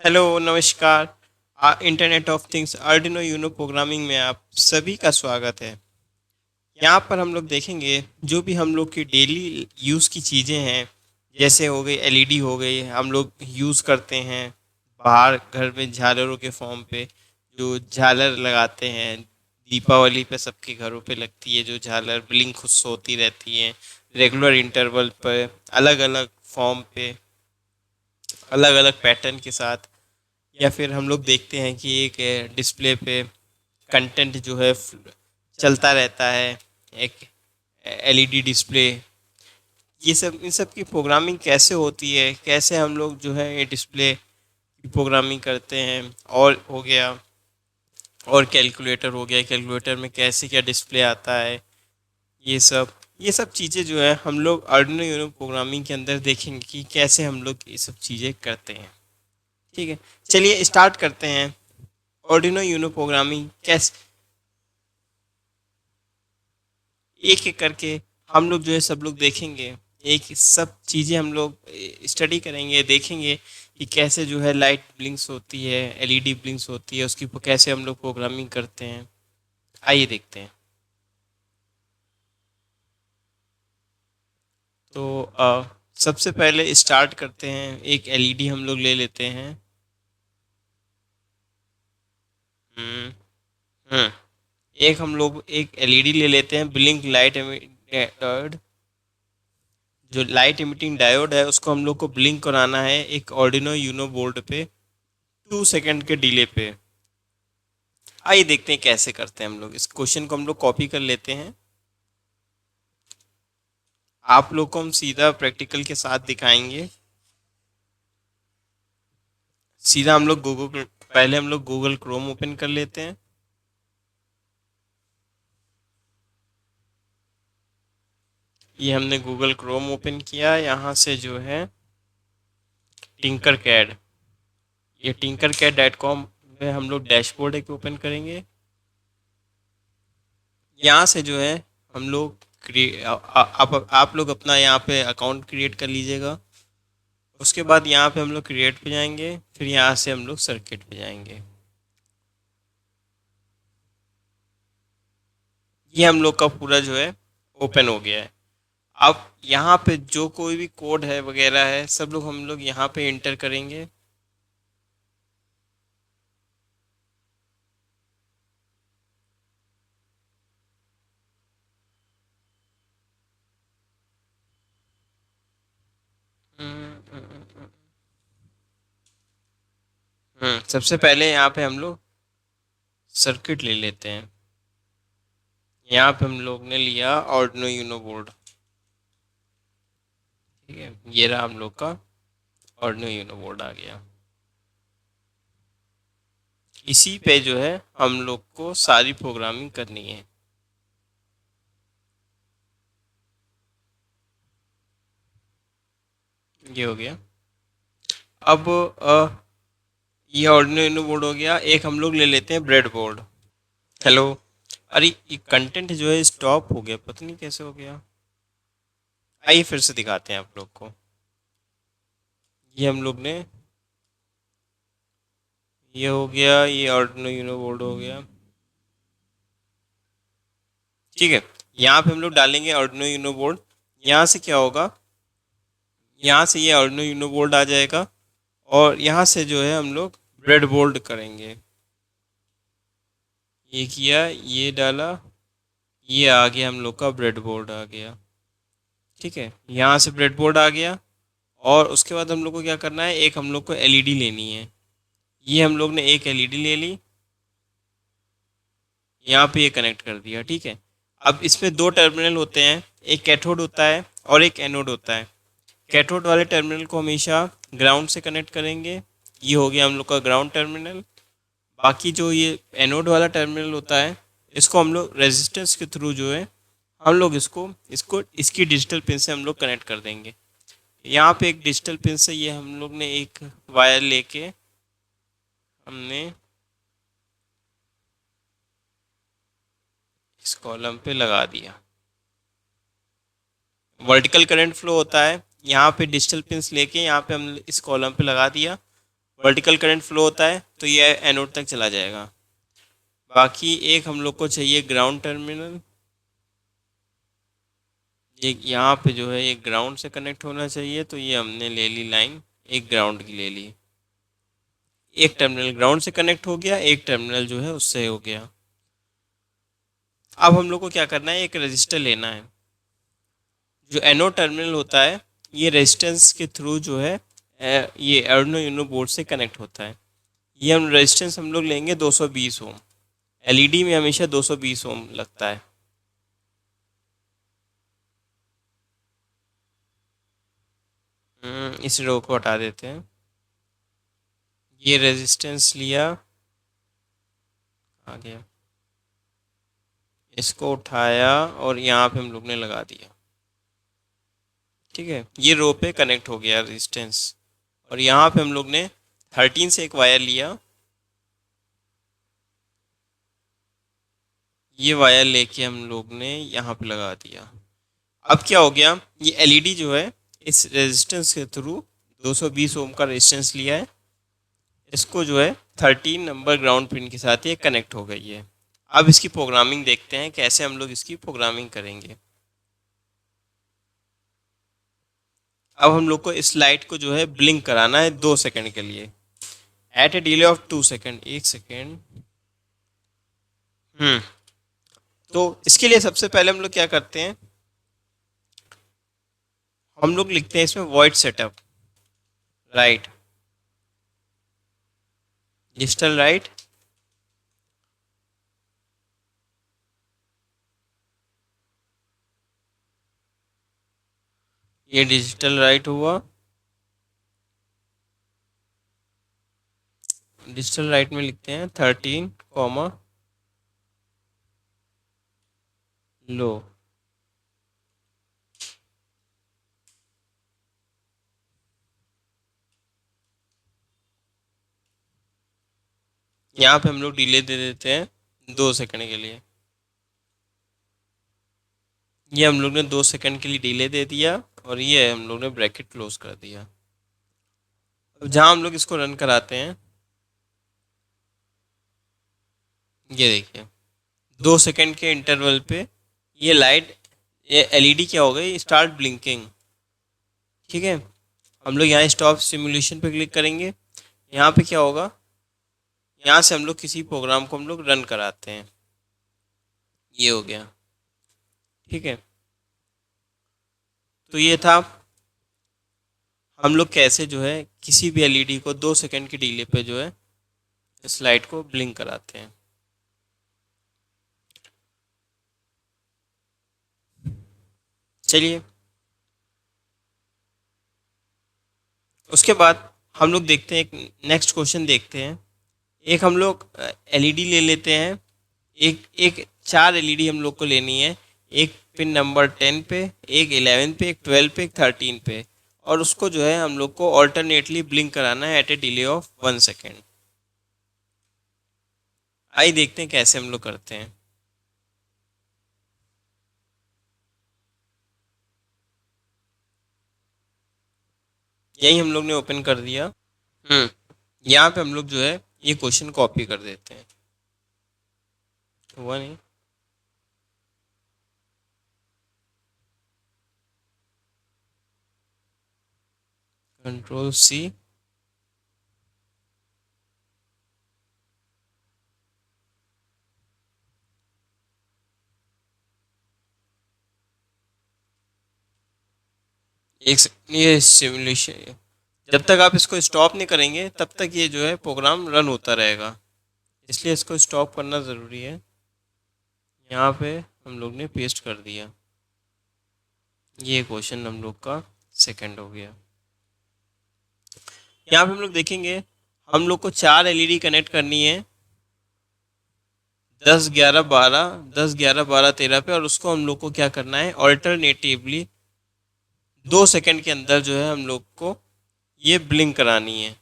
Hello नमस्कार। Internet of things Arduino Uno programming में आप सभी का स्वागत है। यहाँ पर हम लोग देखेंगे जो भी हम लोग की डेली यूज़ की चीज़ें हैं, जैसे हो गई एलईडी हो गई, हम लोग यूज़ करते हैं बाहर घर में झालरों के फॉर्म पे। जो झालर लगाते हैं दीपावली पे सबके घरों पे लगती है, जो झालर ब्लिंक खुश होती रहती है रेगुलर इंटरवल पर, अलग अलग फॉर्म पे, अलग अलग पैटर्न के साथ। या फिर हम लोग देखते हैं कि एक डिस्प्ले पे कंटेंट जो है चलता रहता है, एक एलईडी डिस्प्ले। ये सब इन सब की प्रोग्रामिंग कैसे होती है, कैसे हम लोग जो है ये डिस्प्ले की प्रोग्रामिंग करते हैं। और हो गया, और कैलकुलेटर हो गया, कैलकुलेटर में कैसे क्या डिस्प्ले आता है। ये सब चीज़ें जो है हम लोग आर्डिनो यूनो प्रोग्रामिंग के अंदर देखेंगे कि कैसे हम लोग ये सब चीज़ें करते हैं। ठीक है, चलिए स्टार्ट करते हैं। आर्डिनो यूनो प्रोग्रामिंग कैसे, एक एक करके हम लोग जो है सब लोग देखेंगे। एक सब चीज़ें हम लोग स्टडी करेंगे, देखेंगे कि कैसे जो है लाइट ब्लिंक्स होती है, एलईडी ब्लिंक्स होती है, उसकी कैसे हम लोग प्रोग्रामिंग करते हैं। आइए देखते हैं। तो सबसे पहले स्टार्ट करते हैं, एक एलईडी हम लोग ले लेते हैं। हम्म हम्म एक हम लोग एक एलईडी ले लेते हैं, ब्लिंक लाइट एमिटेड। जो लाइट इमिटिंग डायोड है उसको हम लोग को ब्लिंक कराना है एक ऑर्डिनो यूनो बोर्ड पे 2 सेकंड के डिले पे। आइए देखते हैं कैसे करते हैं हम लोग। इस क्वेश्चन को हम लोग कॉपी कर लेते हैं। आप लोग को हम सीधा प्रैक्टिकल के साथ दिखाएंगे। सीधा हम लोग गूगल, पहले हम लोग गूगल क्रोम ओपन कर लेते हैं। ये हमने गूगल क्रोम ओपन किया, यहाँ से जो है टिंकर कैड, ये टिंकर कैड डॉट कॉम में हम लोग डैशबोर्ड एक ओपन करेंगे। यहाँ से जो है हम लोग आप लोग अपना यहाँ पे अकाउंट क्रिएट कर लीजिएगा। उसके बाद यहाँ पे हम लोग क्रिएट पे जाएंगे, फिर यहाँ से हम लोग सर्किट पे जाएंगे। ये हम लोग का पूरा जो है ओपन हो गया है। अब यहाँ पे जो कोई भी कोड है वगैरह है सब लोग हम लोग यहाँ पे इंटर करेंगे। सबसे पहले यहाँ पे हम लोग सर्किट ले लेते हैं। यहाँ पे हम लोग ने लिया आर्डिनो यूनो बोर्ड। ठीक है, ये रहा हम लोग का आर्डिनो यूनो बोर्ड आ गया। इसी पे जो है हम लोग को सारी प्रोग्रामिंग करनी है। ये हो गया। अब ये आर्डिनो यूनो बोर्ड हो गया। एक हम लोग ले लेते हैं ब्रेड बोर्ड। हेलो, अरे ये कंटेंट जो है स्टॉप हो गया, पता नहीं कैसे हो गया। आइए फिर से दिखाते हैं आप लोग को। ये हम लोग ने, ये हो गया, ये आर्डिनो यूनो बोर्ड हो गया। ठीक है, यहाँ पे हम लोग डालेंगे आर्डिनो यूनो बोर्ड। यहाँ से क्या होगा, यहाँ से ये आर्डिनो यूनो बोर्ड आ जाएगा, और यहाँ से जो है हम लोग ब्रेड बोर्ड करेंगे। ये किया, ये डाला, ये आ गया हम लोग का ब्रेड बोर्ड आ गया। ठीक है, यहाँ से ब्रेड बोर्ड आ गया। और उसके बाद हम लोग को क्या करना है, एक हम लोग को एलईडी लेनी है। ये हम लोग ने एक एलईडी ले ली, यहाँ पे ये कनेक्ट कर दिया। ठीक है, अब इसमें दो टर्मिनल होते हैं, एक कैथोड होता है और एक एनोड होता है। कैथोड वाले टर्मिनल को हमेशा ग्राउंड से कनेक्ट करेंगे। ये हो गया हम लोग का ग्राउंड टर्मिनल। बाकी जो ये एनोड वाला टर्मिनल होता है, इसको हम लोग रेजिस्टेंस के थ्रू जो है हम लोग इसको इसको इसकी डिजिटल पिन से हम लोग कनेक्ट कर देंगे। यहाँ पे एक डिजिटल पिन से ये हम लोग ने एक वायर लेके हमने इस कॉलम पे लगा दिया। वर्टिकल करंट फ्लो होता है, यहाँ पे डिजिटल पिंस लेके यहाँ पे हम इस कॉलम पे लगा दिया। वर्टिकल करंट फ्लो होता है तो ये एनोड तक चला जाएगा। बाकी एक हम लोग को चाहिए ग्राउंड टर्मिनल, एक यहाँ पे जो है ये ग्राउंड से कनेक्ट होना चाहिए, तो ये हमने ले ली लाइन, एक ग्राउंड की ले ली। एक टर्मिनल ग्राउंड से कनेक्ट हो गया, एक टर्मिनल जो है उससे हो गया। अब हम लोग को क्या करना है, एक रजिस्टर लेना है। जो एनोड टर्मिनल होता है ये रेजिस्टेंस के थ्रू जो है ये आर्डिनो यूनो बोर्ड से कनेक्ट होता है। ये हम रेजिस्टेंस हम लोग लेंगे 220 ओम। एलईडी में हमेशा 220 ओम लगता है। इस रो को हटा देते हैं। ये रेजिस्टेंस लिया, आ गया, इसको उठाया और यहाँ पे हम लोग ने लगा दिया। ठीक है, ये रो पे कनेक्ट हो गया रेजिस्टेंस। और यहाँ पे हम लोग ने 13 से एक वायर लिया, ये वायर लेके हम लोग ने यहाँ पे लगा दिया। अब क्या हो गया, ये एलईडी जो है इस रेजिस्टेंस के थ्रू 220 ओम का रेजिस्टेंस लिया है, इसको जो है 13 नंबर ग्राउंड पिन के साथ ये कनेक्ट हो गई है। अब इसकी प्रोग्रामिंग देखते हैं कैसे हम लोग इसकी प्रोग्रामिंग करेंगे। अब हम लोग को इस लाइट को जो है ब्लिंक कराना है 2 सेकंड के लिए, at a delay of 2 second, 1 second. तो इसके लिए सबसे पहले हम लोग क्या करते हैं, हम लोग लिखते हैं इसमें void setup right, digital right. ये डिजिटल राइट हुआ। डिजिटल राइट में लिखते हैं 13 कॉमा लो। यहाँ पे हम लोग डिले दे देते हैं 2 सेकंड के लिए। ये हम लोग ने 2 सेकंड के लिए डिले दे दिया और ये हम लोग ने ब्रैकेट क्लोज कर दिया। अब जहाँ हम लोग इसको रन कराते हैं, ये देखिए 2 सेकंड के इंटरवल पे ये लाइट, ये एलईडी क्या हो गई, स्टार्ट ब्लिंकिंग। ठीक है, हम लोग यहाँ स्टॉप सिमुलेशन पे क्लिक करेंगे। यहाँ पे क्या होगा, यहाँ से हम लोग किसी प्रोग्राम को हम लोग रन कराते हैं, ये हो गया। ठीक है, तो ये था हम लोग कैसे जो है किसी भी एलईडी को 2 सेकंड की डिले पे जो है इस लाइट को ब्लिंक कराते हैं। चलिए, उसके बाद हम लोग देखते हैं, एक नेक्स्ट क्वेश्चन देखते हैं। एक हम लोग एलईडी ले लेते हैं, एक एक 4 एलईडी हम लोग को लेनी है, एक पिन नंबर 10 पे, एक 11 पे, एक 12 पे, एक 13 पे, और उसको जो है हम लोग को ऑल्टरनेटली ब्लिंक कराना है at a delay of 1 second. आइए देखते हैं कैसे हम लोग करते हैं। यही हम लोग ने ओपन कर दिया। यहाँ पे हम लोग जो है ये क्वेश्चन कॉपी कर देते हैं। हुआ नहीं, कंट्रोल सी, ये सिमुलेशन, जब तक आप इसको स्टॉप नहीं करेंगे तब तक ये जो है प्रोग्राम रन होता रहेगा, इसलिए इसको स्टॉप करना ज़रूरी है। यहाँ पे हम लोग ने पेस्ट कर दिया, ये क्वेश्चन हम लोग का सेकंड हो गया। यहाँ पे हम लोग देखेंगे हम लोग को 4 एलईडी कनेक्ट करनी है 10 11 12, 10 11 12 13 पे, और उसको हम लोग को क्या करना है, ऑल्टरनेटिवली 2 सेकंड के अंदर जो है हम लोग को ये ब्लिंक करानी है।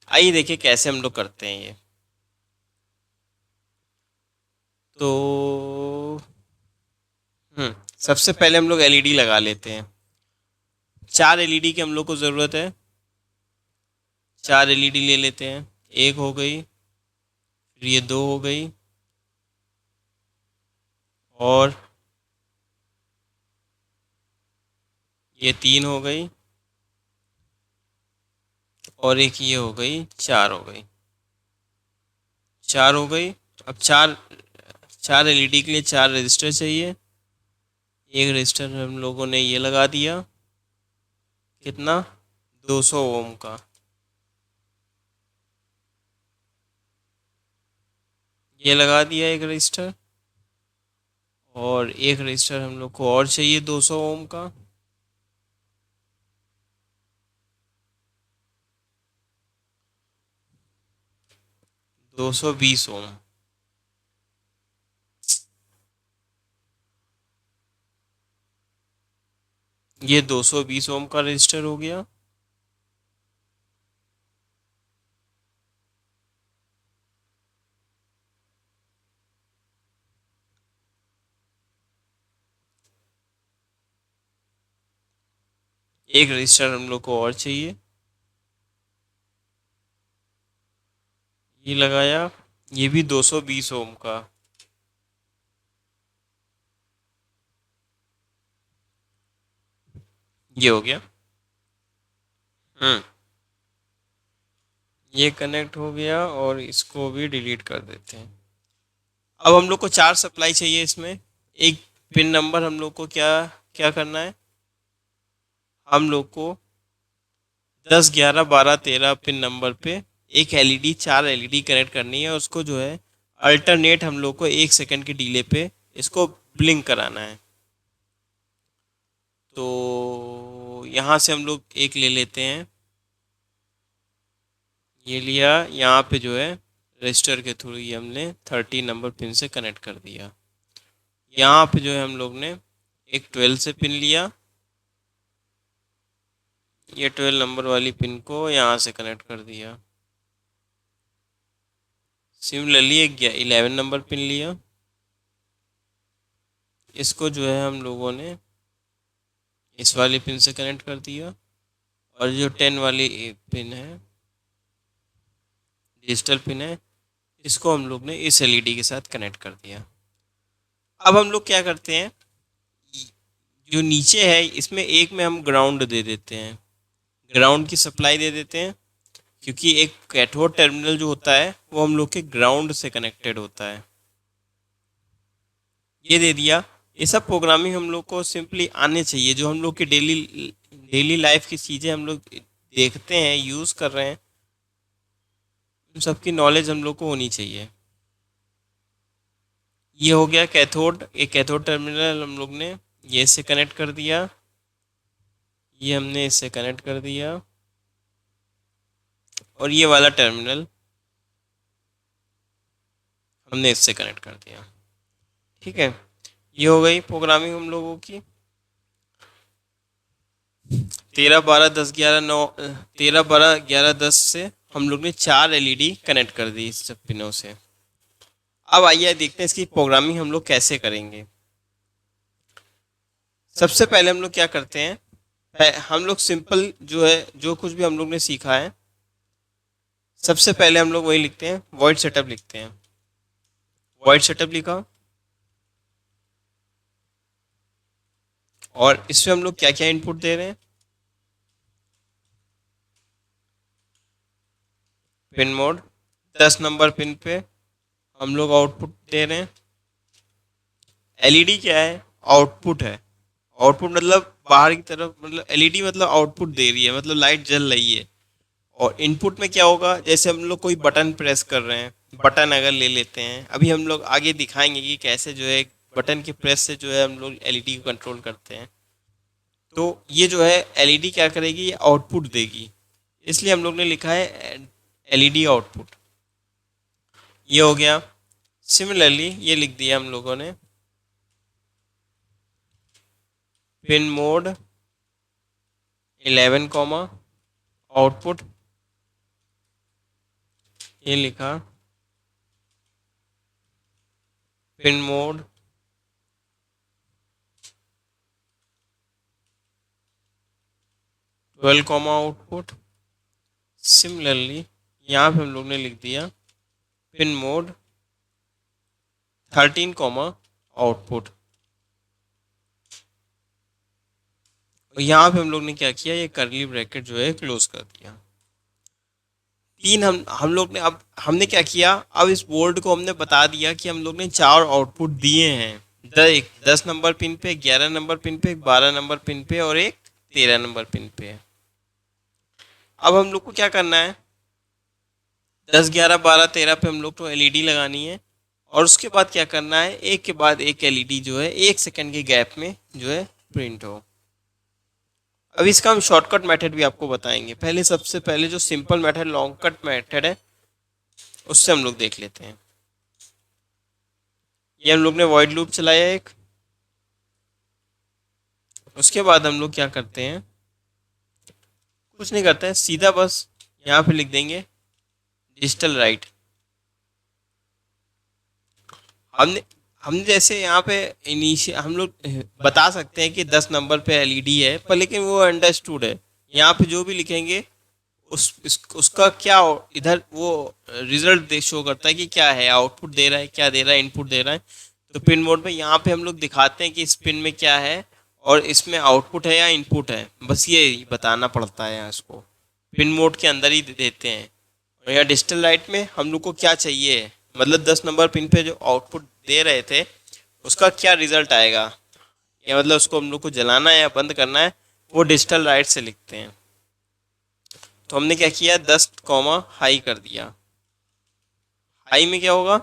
आइए देखिए कैसे हम लोग करते हैं ये। तो सबसे पहले हम लोग एलईडी लगा लेते हैं। 4 एलईडी की हम लोग को ज़रूरत है। 4 एलईडी ले लेते हैं। एक हो गई, फिर ये 2 हो गई, और ये 3 हो गई, और एक ये हो गई, 4 हो गई। 4 हो गई। अब चार एलईडी के लिए 4 रजिस्टर चाहिए। एक रजिस्टर हम लोगों ने ये लगा दिया, कितना, 200 ओम का। ये लगा दिया एक रजिस्टर, और एक रजिस्टर हम लोग को और चाहिए 200 ओम का। 220 ओम। ये 220 ओम का रजिस्टर हो गया। एक रजिस्टर हम लोग को और चाहिए, ये लगाया, ये भी 220 ओम का। ये हो गया। हम्म, ये कनेक्ट हो गया, और इसको भी डिलीट कर देते हैं। अब हम लोग को 4 सप्लाई चाहिए इसमें। एक पिन नंबर हम लोग को क्या क्या करना है, हम लोग को 10 11 12 13 पिन नंबर पे एक एलईडी 4 एलईडी कनेक्ट करनी है। उसको जो है अल्टरनेट हम लोग को 1 सेकंड के डिले पे इसको ब्लिंक कराना है। तो यहाँ से हम लोग एक ले लेते हैं, ये लिया। यहाँ पे जो है रजिस्टर के थ्रू ये हमने 13 नंबर पिन से कनेक्ट कर दिया। यहाँ पे जो है हम लोग ने एक 12 से पिन लिया, ये 12 नंबर वाली पिन को यहाँ से कनेक्ट कर दिया। सिमिलरली एक 11 नंबर पिन लिया, इसको जो है हम लोगों ने इस वाली पिन से कनेक्ट कर दिया। और जो 10 वाली पिन है, डिजिटल पिन है, इसको हम लोग ने इस एलईडी के साथ कनेक्ट कर दिया। अब हम लोग क्या करते हैं, जो नीचे है इसमें एक में हम ग्राउंड दे देते हैं, ग्राउंड की सप्लाई दे देते हैं, क्योंकि एक कैथोड टर्मिनल जो होता है वो हम लोग के ग्राउंड से कनेक्टेड होता है। ये दे दिया। ये सब प्रोग्रामिंग हम लोग को सिंपली आने चाहिए, जो हम लोग की डेली डेली लाइफ की चीज़ें हम लोग देखते हैं, यूज़ कर रहे हैं, उन सब की नॉलेज हम लोग को होनी चाहिए। ये हो गया कैथोड, एक कैथोड टर्मिनल हम लोग ने ये इससे कनेक्ट कर दिया, ये हमने इससे कनेक्ट कर दिया, और ये वाला टर्मिनल हमने इससे कनेक्ट कर दिया। ठीक है, ये हो गई प्रोग्रामिंग हम लोगों की। 13 12 10 11 9, 13 12 11 10 से हम लोग ने 4 एलईडी कनेक्ट कर दी इस सब पिनों से। अब आइए देखते हैं इसकी प्रोग्रामिंग हम लोग कैसे करेंगे। सबसे पहले हम लोग क्या करते हैं, हम लोग सिंपल जो है, जो कुछ भी हम लोग ने सीखा है, सबसे पहले हम लोग वही लिखते हैं, वॉइड सेटअप लिखते हैं। वॉइड सेटअप लिखा, और इसमें हम लोग क्या क्या इनपुट दे रहे हैं, पिन मोड 10 नंबर पिन पे हम लोग आउटपुट दे रहे हैं। एलईडी क्या है, आउटपुट है। आउटपुट मतलब बाहर की तरफ, मतलब एलईडी मतलब आउटपुट दे रही है, मतलब लाइट जल रही है। और इनपुट में क्या होगा, जैसे हम लोग कोई बटन प्रेस कर रहे हैं, बटन अगर ले लेते हैं, अभी हम लोग आगे दिखाएंगे कि कैसे जो है बटन की प्रेस से जो है हम लोग एलईडी को कंट्रोल करते हैं। तो ये जो है एलईडी क्या करेगी, ये आउटपुट देगी, इसलिए हम लोग ने लिखा है एलईडी आउटपुट। ये हो गया। सिमिलरली ये लिख दिया हम लोगों ने, पिन मोड 11 कॉमा आउटपुट, ये लिखा pin mode 12 comma output. Similarly यहाँ पे हम लोग ने लिख दिया पिन मोड 13 कॉमा आउटपुट। और यहाँ पे हम लोग ने क्या किया, ये करली ब्रैकेट जो है क्लोज कर दिया। तीन हम लोग ने, अब हमने क्या किया, अब इस बोर्ड को हमने बता दिया कि हम लोग ने चार आउटपुट दिए हैं, एक 10 नंबर पिन पे, 11 नंबर पिन पे, 12 नंबर पिन पे और एक 13 नंबर पिन पे। अब हम लोग को क्या करना है, 10 11 12 13 पे हम लोग को एलईडी लगानी है और उसके बाद क्या करना है, एक के बाद एक एलईडी जो है 1 सेकंड के गैप में जो है प्रिंट हो। अब इसका हम शॉर्टकट मेथड भी आपको बताएंगे। पहले सबसे पहले जो simple method long cut method है उससे हम लोग देख लेते हैं। ये हम लोग ने वॉइड लूप चलाया एक, उसके बाद हम लोग क्या करते हैं, कुछ नहीं करते हैं, सीधा बस यहाँ पे लिख देंगे डिजिटल राइट। हमने हमने जैसे यहाँ पे इनिशियल हम लोग बता सकते हैं कि 10 नंबर पे एलईडी है, पर लेकिन वो अंडरस्टूड है। यहाँ पे जो भी लिखेंगे उसका क्या इधर वो रिजल्ट शो करता है कि क्या है, आउटपुट दे रहा है, क्या दे रहा है, इनपुट दे रहा है। तो पिन मोड में यहाँ पे हम लोग दिखाते हैं कि इस पिन में क्या है और इसमें आउटपुट है या इनपुट है, बस ये बताना पड़ता है। इसको पिन मोड के अंदर ही देते हैं। और यहाँ डिजिटल लाइट में हम लोग को क्या चाहिए, मतलब 10 नंबर पिन पे जो आउटपुट दे रहे थे उसका क्या रिजल्ट आएगा, या मतलब उसको हम लोग को जलाना है या बंद करना है, वो डिजिटल लाइट से लिखते हैं। तो हमने क्या किया, 10 कॉमा हाई कर दिया। हाई में क्या होगा,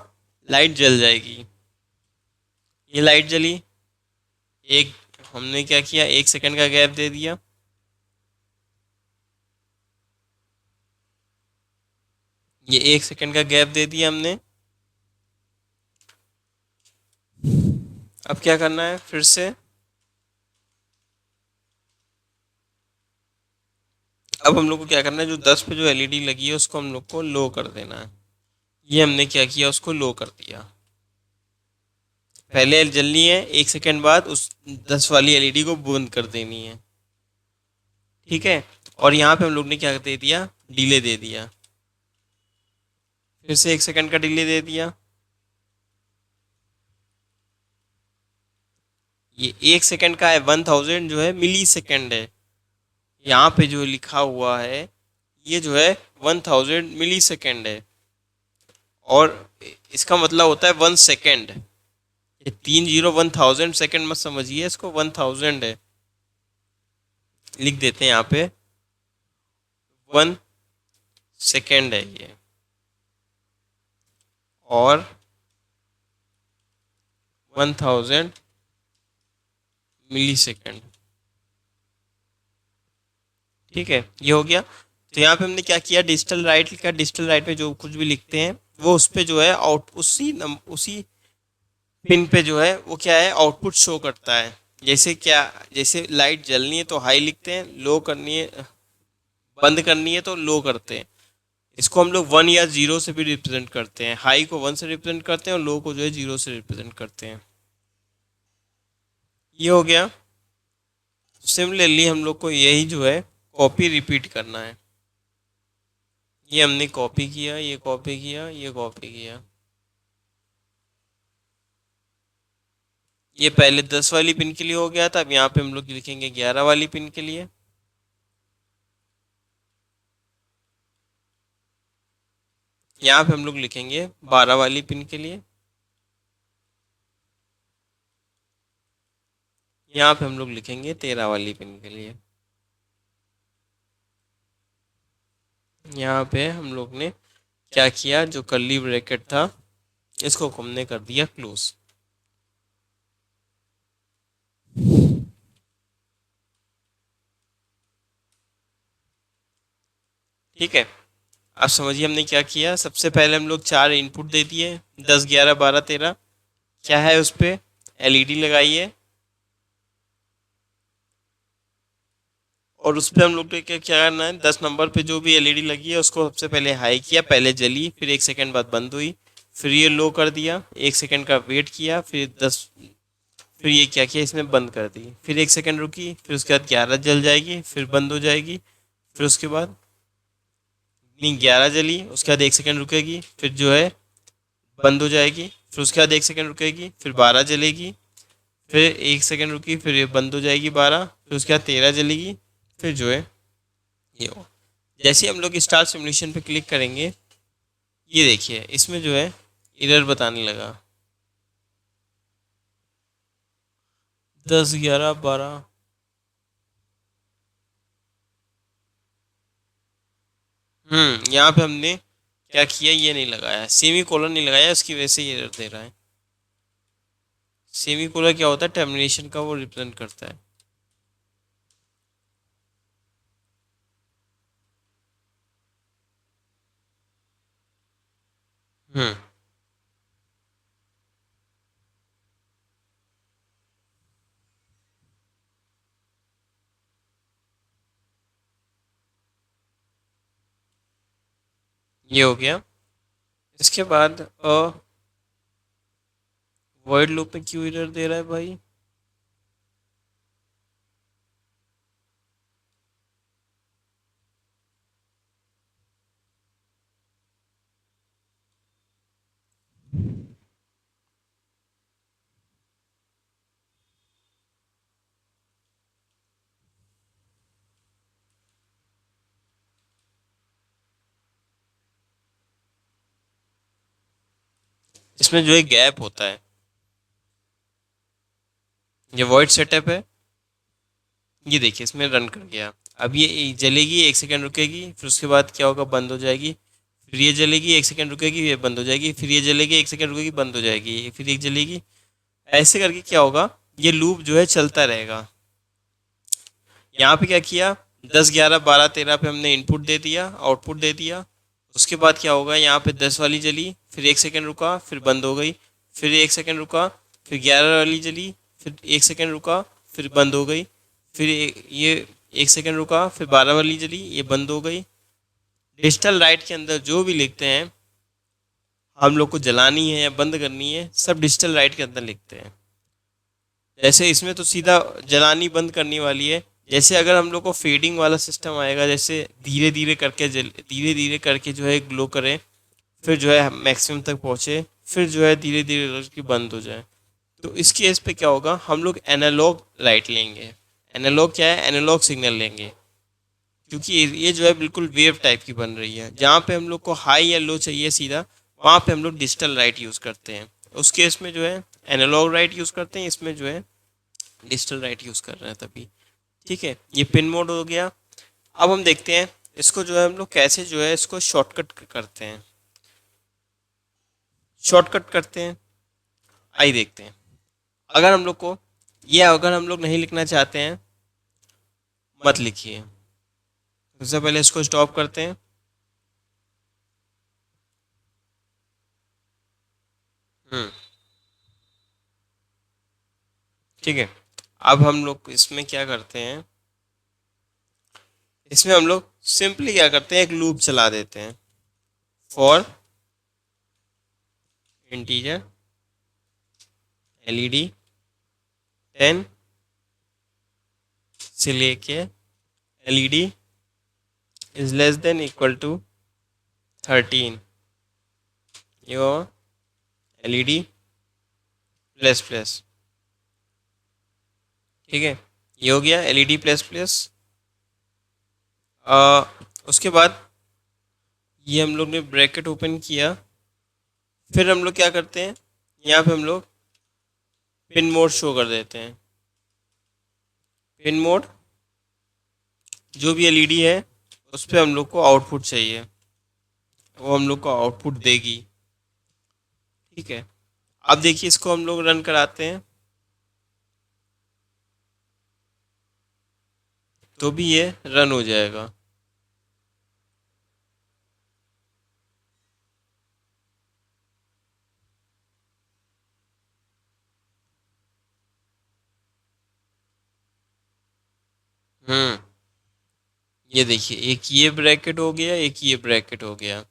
लाइट जल जाएगी। ये लाइट जली, एक हमने क्या किया, 1 सेकंड का गैप दे दिया। ये 1 सेकंड का गैप दे दिया हमने। अब क्या करना है, फिर से अब हम लोग को क्या करना है, जो 10 पे जो एलईडी लगी है उसको हम लोग को लो कर देना है। ये हमने क्या किया, उसको लो कर दिया। पहले जलनी है, 1 सेकंड बाद उस 10 वाली एलईडी को बंद कर देनी है। ठीक है। और यहाँ पे हम लोग ने क्या दे दिया, डिले दे दिया। फिर से 1 सेकंड का डिले दे दिया। ये 1 सेकंड का है, 1000 जो है मिली सेकंड है। यहाँ पे जो लिखा हुआ है ये जो है 1000 मिली सेकंड है, और इसका मतलब होता है 1 सेकंड। ये 3 0 1000 सेकंड मत समझिए इसको, 1000 है। लिख देते हैं यहाँ पे 1 सेकंड है ये, और 1000 मिली सेकंड। ठीक है, ये हो गया। तो यहाँ पे हमने क्या किया, डिजिटल राइट लिखा। डिजिटल राइट में जो कुछ भी लिखते हैं वो उस पे जो है आउट उसी पिन पे जो है वो क्या है, आउटपुट शो करता है। जैसे क्या, जैसे लाइट जलनी है तो हाई लिखते हैं, लो करनी है, बंद करनी है तो लो करते हैं। इसको हम लोग 1 या 0 से भी रिप्रेजेंट करते हैं। हाई को 1 से रिप्रेजेंट करते हैं और लो को जो है 0 से रिप्रेजेंट करते हैं। ये हो गया। सिमिलरली हम लोग को यही जो है कॉपी रिपीट करना है। ये हमने कॉपी किया, ये कॉपी किया, ये कॉपी किया। ये पहले 10 वाली पिन के लिए हो गया था, अब यहाँ पे हम लोग लिखेंगे 11 वाली पिन के लिए। यहाँ पे हम लोग लिखेंगे 12 वाली पिन के लिए। यहाँ पे हम लोग लिखेंगे 13 वाली पिन के लिए। यहाँ पे हम लोग ने क्या किया, जो कर्ली ब्रैकेट था इसको हमने कर दिया क्लोज। ठीक है, अब समझिए हमने क्या किया। सबसे पहले हम लोग 4 इनपुट दे दिए, 10 11 12 13। क्या है उस पे, एलईडी लगाई है, और उस पर हम लोग को क्या क्या करना है, 10 नंबर पे जो भी एलईडी लगी है उसको सबसे पहले हाई किया, पहले जली, फिर 1 सेकंड बाद बंद हुई, फिर ये लो कर दिया, 1 सेकंड का वेट किया, फिर ये क्या किया, इसमें बंद कर दी, फिर 1 सेकंड रुकी, फिर उसके बाद 11 जल जाएगी, फिर बंद हो जाएगी, फिर उसके बाद नहीं, 11 जली, उसके बाद 1 सेकंड रुकेगी, फिर जो है बंद हो जाएगी, फिर उसके बाद 1 सेकंड रुकेगी, फिर 12 जलेगी, फिर 1 सेकंड रुकी, फिर ये बंद हो जाएगी 12, फिर उसके बाद 13 जलेगी, फिर जो है ये हो। जैसे ही हम लोग स्टार सिमुलेशन पे क्लिक करेंगे, ये देखिए इसमें जो है एरर बताने लगा, 10 11 12। यहाँ पे हमने क्या किया, ये नहीं लगाया, सेमी कोलन नहीं लगाया, इसकी वजह से ये एरर दे रहा है। सेमी कोलन क्या होता है, टर्मिनेशन का वो रिप्रेजेंट करता है। हम्म ये हो गया। इसके बाद वॉइड लूप में क्यों एरर दे रहा है भाई। इसमें जो है गैप होता है, ये वॉइड सेटअप है, ये देखिए इसमें रन कर गया। अब ये जलेगी, 1 सेकंड रुकेगी, फिर उसके बाद क्या होगा, बंद हो जाएगी, फिर ये जलेगी, 1 सेकंड रुकेगी, ये बंद हो जाएगी, फिर ये जलेगी, 1 सेकंड रुकेगी, बंद हो जाएगी, फिर एक जलेगी। ऐसे करके क्या होगा, ये लूप जो है चलता रहेगा। यहाँ पे क्या किया, 10 11 12 13 पे हमने इनपुट दे दिया, आउटपुट दे दिया। उसके बाद क्या होगा, यहाँ पे 10 वाली जली, फिर 1 सेकंड रुका, फिर बंद हो गई, फिर 1 सेकंड रुका, फिर 11 वाली जली, फिर 1 सेकंड रुका, फिर बंद हो गई, फिर ये 1 सेकंड रुका, फिर 12 वाली जली, ये बंद हो गई। डिजिटल राइट के अंदर जो भी लिखते हैं, हम लोग को जलानी है या बंद करनी है, सब डिजिटल राइट के अंदर लिखते हैं। जैसे इसमें तो सीधा जलानी बंद करने वाली है। जैसे अगर हम लोग को फेडिंग वाला सिस्टम आएगा, जैसे धीरे धीरे करके धीरे धीरे करके जो है ग्लो करे, फिर जो है मैक्सिमम तक पहुंचे, फिर जो है धीरे धीरे करके बंद हो जाए। तो इस केस पे क्या होगा, हम लोग एनालॉग लाइट लेंगे। एनालॉग क्या है, एनालॉग सिग्नल लेंगे, क्योंकि ये जो है बिल्कुल वेव टाइप की बन रही है। जहाँ पे हम लोग को हाई या लो चाहिए सीधा, वहाँ पे हम लोग डिजिटल लाइट यूज़ करते हैं। उस केस में जो है एनालॉग लाइट यूज़ करते हैं, इसमें जो है डिजिटल राइट यूज़ कर रहे हैं तभी। ठीक है, ये पिन मोड हो गया। अब हम देखते हैं इसको जो है हम लोग कैसे जो है इसको शॉर्टकट करते हैं। शॉर्टकट करते हैं, आइए देखते हैं। अगर हम लोग को ये अगर हम लोग नहीं लिखना चाहते हैं, मत लिखिए। सबसे पहले इसको स्टॉप करते हैं। हम्म ठीक है, अब हम लोग इसमें क्या करते हैं, इसमें हम लोग सिंपली क्या करते हैं, एक लूप चला देते हैं। फॉर इंटीजर एलईडी 10 से लेके LED is less than equal to 13, ये होगा एलईडी प्लस प्लस। ठीक है, ये हो गया एलईडी प्लस प्लस। उसके बाद ये हम लोग ने ब्रैकेट ओपन किया, फिर हम लोग क्या करते हैं, यहाँ पे हम लोग पिन मोड शो कर देते हैं। पिन मोड, जो भी एलईडी है उस पर हम लोग को आउटपुट चाहिए, वो हम लोग को आउटपुट देगी। ठीक है, अब देखिए इसको हम लोग रन कराते हैं, तो भी ये रन हो जाएगा। हम्म ये देखिए, एक ये ब्रैकेट हो गया, एक ये ब्रैकेट हो गया,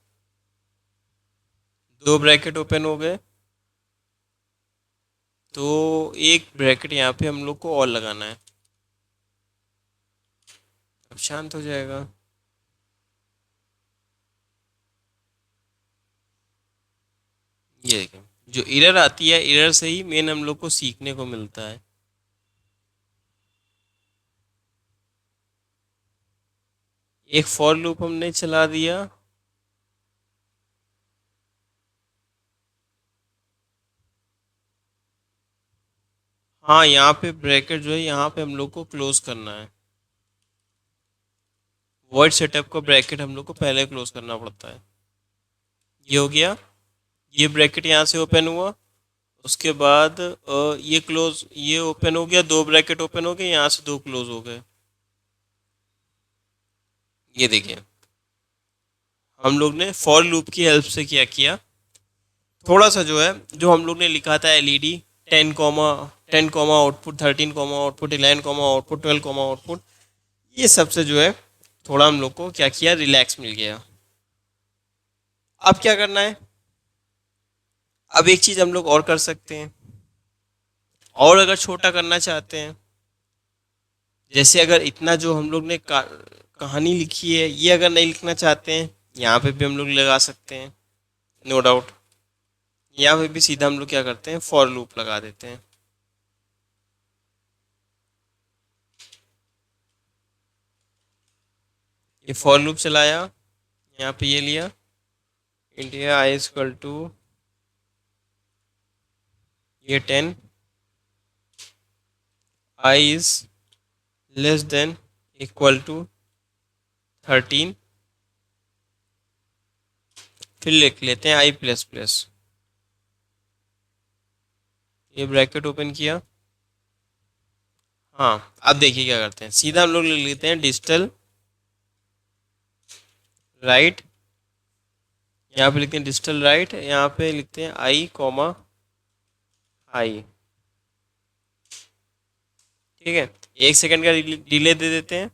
दो ब्रैकेट ओपन हो गए। तो एक ब्रैकेट यहाँ पे हम लोग को और लगाना है, अब शांत हो जाएगा। ये देखें, जो एरर आती है, एरर से ही मेन हम लोग को सीखने को मिलता है। एक फॉर लूप हमने चला दिया, हाँ यहाँ पे ब्रैकेट जो है यहाँ पे हम लोग को क्लोज करना है। वॉइड सेटअप का ब्रैकेट हम लोग को पहले क्लोज करना पड़ता है। ये हो गया, ये ब्रैकेट यहाँ से ओपन हुआ, उसके बाद ये क्लोज, ये ओपन हो गया, दो ब्रैकेट ओपन हो गए, यहाँ से दो क्लोज हो गए। ये देखिए, हम लोग ने फॉर लूप की हेल्प से क्या किया, थोड़ा सा जो है, जो हम लोग ने लिखा था LED 10 comma output, 13 comma output, 11 comma output, 12 comma output, ये सबसे जो है थोड़ा हम लोग को क्या किया, रिलैक्स मिल गया। अब क्या करना है, अब एक चीज हम लोग और कर सकते हैं, और अगर छोटा करना चाहते हैं, जैसे अगर इतना जो हम लोग ने कहानी लिखी है, ये अगर नहीं लिखना चाहते हैं, यहाँ पे भी हम लोग लगा सकते हैं, नो डाउट। यहाँ पे भी सीधा हम लोग क्या करते हैं, फॉर लूप लगा देते हैं। ये फॉर लूप चलाया, यहाँ पे ये लिया, इंडिया आई इक्वल टू ये 10, I is less than equal to 13, फिर लिख लेते हैं आई प्लस प्लस, ये ब्रैकेट ओपन किया। हाँ अब देखिए क्या करते हैं, सीधा हम लोग लिख लेते हैं डिजिटल राइट, यहाँ पे लिखते हैं डिजिटल राइट, यहाँ पे लिखते हैं आई कॉमा आई, ठीक है। 1 सेकंड का डिले दे देते हैं,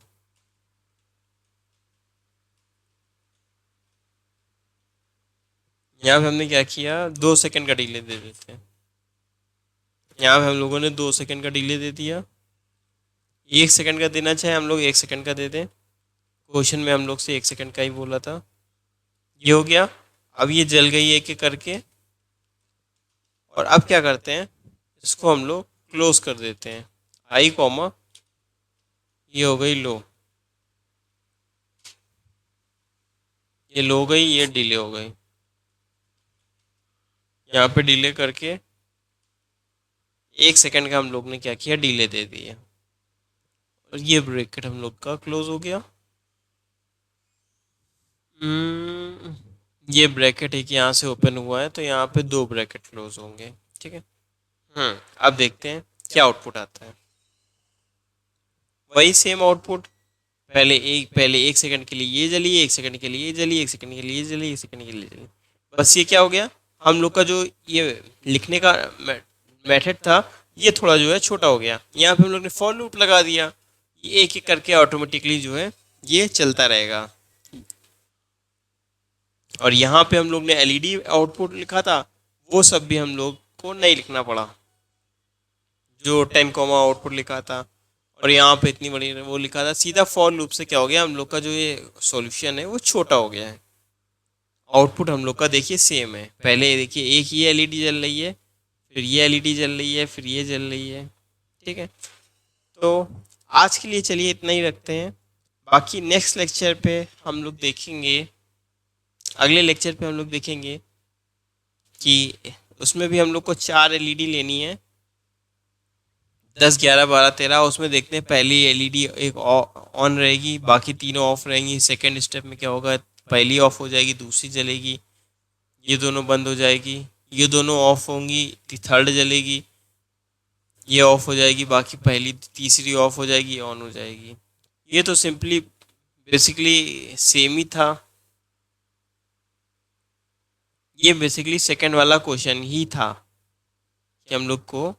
यहाँ पे हमने क्या किया, 2 सेकंड का डिले दे देते हैं, यहाँ पे हम लोगों ने 2 सेकंड का डिले दे दिया। 1 सेकंड का देना चाहे हम लोग 1 सेकंड का दे दें, क्वेश्चन में हम लोग से 1 सेकंड का ही बोला था। ये हो गया, अब ये जल गई एक एक करके, और अब क्या करते हैं, इसको हम लोग क्लोज कर देते हैं, आई कॉमा ये हो गई लो, ये लो गई, ये डिले हो गई, यहाँ पे डिले करके 1 सेकंड का हम लोग ने क्या किया, डिले दे दिया, और ये ब्रैकेट हम लोग का क्लोज हो गया। ये ब्रैकेट एक यहाँ से ओपन हुआ है, तो यहाँ पे दो ब्रैकेट क्लोज होंगे, ठीक है। अब देखते हैं क्या आउटपुट आता है, वही सेम आउटपुट, पहले 1 सेकंड के लिए ये जली, 1 सेकंड के लिए ये जली, 1 सेकंड के लिए ये जली, 1 सेकंड के लिए जली। बस ये क्या हो गया, हम लोग का जो ये लिखने का मेथड था, ये थोड़ा जो है छोटा हो गया। यहाँ पे हम लोग ने फॉर लूप लगा दिया, ये एक एक करके ऑटोमेटिकली जो है ये चलता रहेगा। और यहाँ पे हम लोग ने एलईडी आउटपुट लिखा था, वो सब भी हम लोग को नहीं लिखना पड़ा, जो 10 कॉमा आउटपुट लिखा था, और यहाँ पे इतनी बड़ी वो लिखा था। सीधा फॉर लूप से क्या हो गया, हम लोग का जो ये सॉल्यूशन है वो छोटा हो गया है। आउटपुट हम लोग का देखिए सेम है, पहले देखिए एक ये एलईडी जल रही है, फिर ये एलईडी जल रही है, फिर ये जल रही है, ठीक है। तो आज के लिए चलिए इतना ही रखते हैं, बाकी नेक्स्ट लेक्चर पे हम लोग देखेंगे, अगले लेक्चर पे हम लोग देखेंगे कि उसमें भी हम लोग को 4 एलईडी लेनी है, 10, 11, 12, 13। उसमें देखते हैं पहली एलईडी एक ऑन रहेगी, बाकी तीनों ऑफ रहेंगी। सेकंड स्टेप में क्या होगा, पहली ऑफ हो जाएगी, दूसरी जलेगी, ये दोनों बंद हो जाएगी, ये दोनों ऑफ होंगी, थर्ड जलेगी, ये ऑफ हो जाएगी, बाकी पहली तीसरी ऑफ हो जाएगी, ऑन हो जाएगी। ये तो सिंपली बेसिकली सेम ही था, ये बेसिकली सेकंड वाला क्वेश्चन ही था कि हम लोग को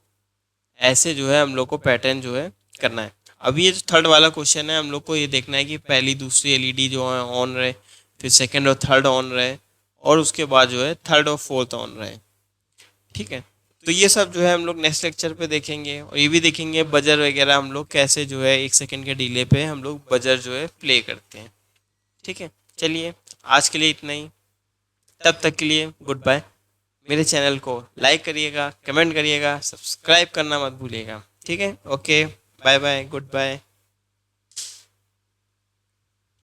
ऐसे जो है हम लोग को पैटर्न जो है करना है। अभी ये जो थर्ड वाला क्वेश्चन है, हम लोग को ये देखना है कि पहली दूसरी एलईडी जो है ऑन रहे, फिर सेकंड और थर्ड ऑन रहे, और उसके बाद जो है थर्ड और फोर्थ ऑन रहे, ठीक है। तो ये सब जो है हम लोग नेक्स्ट लेक्चर पे देखेंगे, और ये भी देखेंगे बजर वगैरह हम लोग कैसे जो है 1 सेकंड के डिले पे हम लोग बजर जो है प्ले करते हैं, ठीक है। चलिए आज के लिए इतना ही, तब तक के लिए गुड बाय। मेरे चैनल को लाइक करिएगा, कमेंट करिएगा, सब्सक्राइब करना मत भूलिएगा। ठीक है, okay, bye bye, good bye.